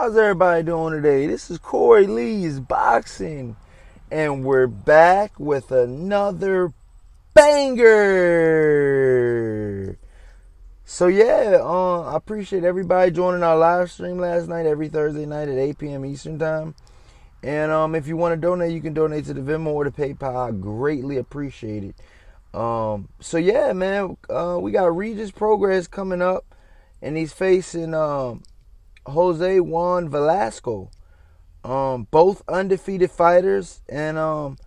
How's everybody doing today? This is Corey Lee's Boxing, and we're back with another banger. So yeah, I appreciate everybody joining our live stream last night, every Thursday night at 8 p.m. Eastern Time. And if you want to donate, you can donate to the Venmo or the PayPal. I greatly appreciate it. So yeah, man, we got Regis Prograis coming up, and he's facing Juan Velasco. Both undefeated fighters, and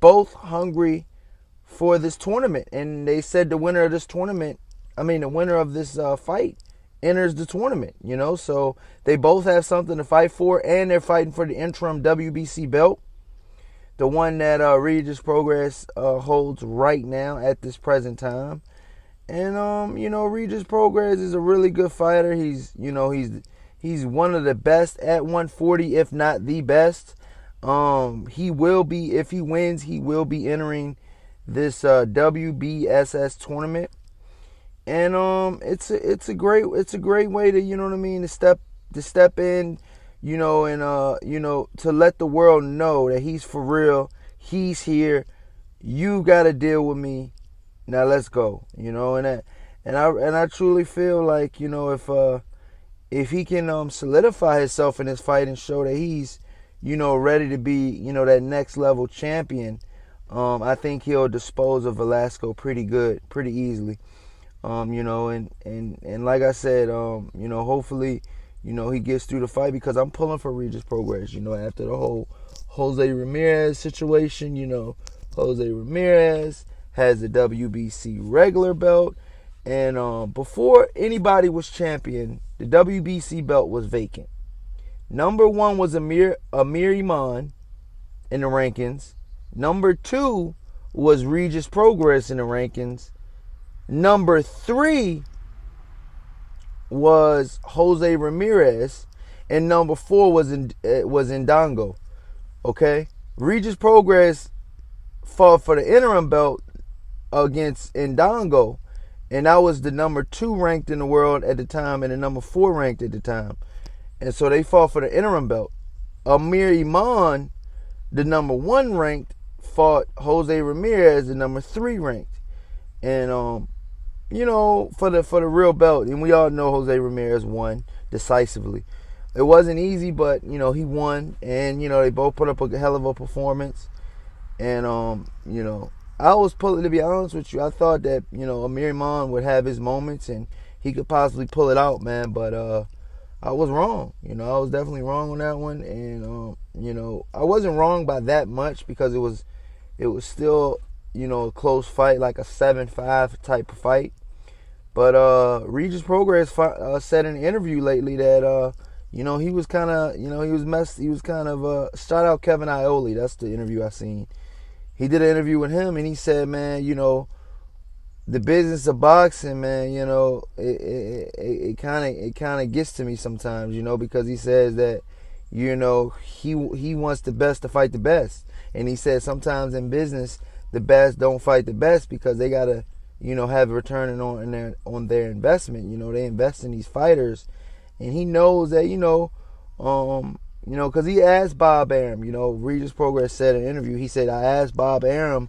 both hungry for this tournament. And they said the winner of this fight enters the tournament. So they both have something to fight for, and they're fighting for the interim WBC belt, the one that Regis Prograis holds right now at this present time. And Regis Prograis is a really good fighter. He's one of the best at 140, if not the best. He will be, if he wins, he will be entering this WBSS tournament. And it's a great way to, to step in, to let the world know that he's for real. He's here. You got to deal with me. Now let's go. And I truly feel like, if he can solidify himself in this fight and show that he's, ready to be, that next level champion, I think he'll dispose of Velasco pretty easily. And like I said, hopefully, he gets through the fight, because I'm pulling for Regis Prograis, after the whole Jose Ramirez situation. Jose Ramirez has the WBC regular belt, and before anybody was champion, the WBC belt was vacant. Number one was Amir Iman in the rankings. Number two was Regis Prograis in the rankings. Number three was Jose Ramirez, and number four was Indongo. Okay, Regis Prograis fought for the interim belt against Indongo, and that was the number 2 ranked in the world at the time and the number 4 ranked at the time. And so they fought for the interim belt. Amir Iman, the number 1 ranked, fought Jose Ramirez, the number 3 ranked. And for the real belt, and we all know Jose Ramirez won decisively. It wasn't easy, but he won, and they both put up a hell of a performance. And I was pulling, to be honest with you, I thought that, Amir Iman would have his moments and he could possibly pull it out, man. But I was wrong. I was definitely wrong on that one. And, I wasn't wrong by that much, because it was still, a close fight, like a 7-5 type of fight. But Regis Prograis said in an interview lately that, he was kind of, he was kind of, shout out Kevin Iole. That's the interview I seen. He did an interview with him, and he said, man, the business of boxing, man, it kind of gets to me sometimes, because he says that, he wants the best to fight the best. And he said sometimes in business, the best don't fight the best, because they got to, have a return on their investment. They invest in these fighters, and he knows that, because he asked Bob Arum, Regis Prograis said in an interview, he said, I asked Bob Arum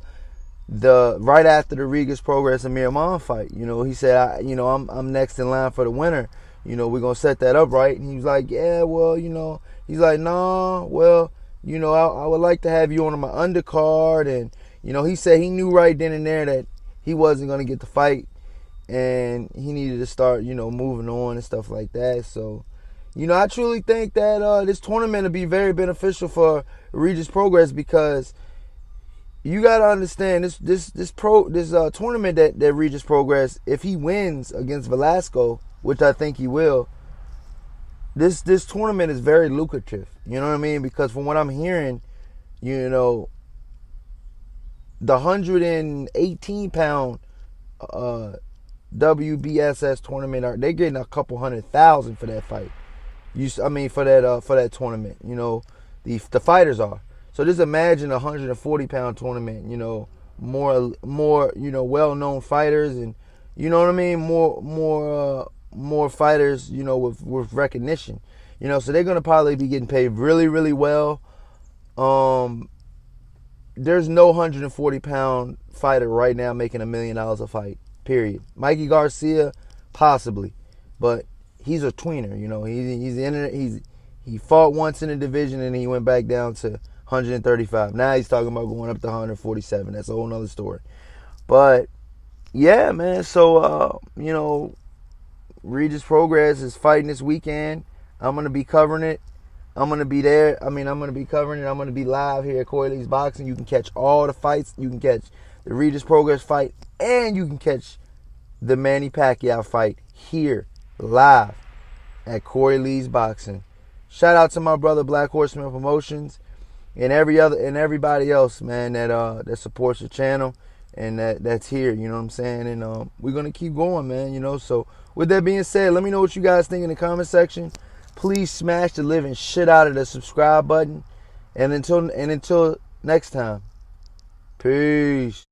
right after the Regis Prograis Amir Iman fight, he said, I'm next in line for the winner, we're going to set that up right. And he was like, yeah, well, he's like, nah, well, I would like to have you on my undercard. And, he said he knew right then and there that he wasn't going to get the fight, and he needed to start, moving on and stuff like that. So, I truly think that this tournament will be very beneficial for Regis Prograis, because you got to understand this tournament that Regis Prograis, if he wins against Velasco, which I think he will, this tournament is very lucrative. You know what I mean? Because from what I'm hearing, the 118-pound WBSS tournament, they're getting a couple $100,000 for that fight. For that tournament, the fighters are. So just imagine a 140-pound tournament, more well-known fighters, and more fighters, with recognition. You know, so they're gonna probably be getting paid really, really well. There's no 140-pound fighter right now making $1 million a fight. Period. Mikey Garcia, possibly, but he's a tweener. You know, he fought once in the division and he went back down to 135. Now he's talking about going up to 147. That's a whole nother story. But yeah, man. So you know, Regis Prograis is fighting this weekend. I'm gonna be covering it. I'm going to be there. I'm going to be covering it. I'm going to be live here at Corey Lee's Boxing. You can catch all the fights. You can catch the Regis Prograis fight. And you can catch the Manny Pacquiao fight here live at Corey Lee's Boxing. Shout out to my brother Black Horseman Promotions and everybody else, man, that supports the channel and that's here. You know what I'm saying? And we're going to keep going, man. You know, so with that being said, let me know what you guys think in the comment section. Please smash the living shit out of the subscribe button. And until next time, peace.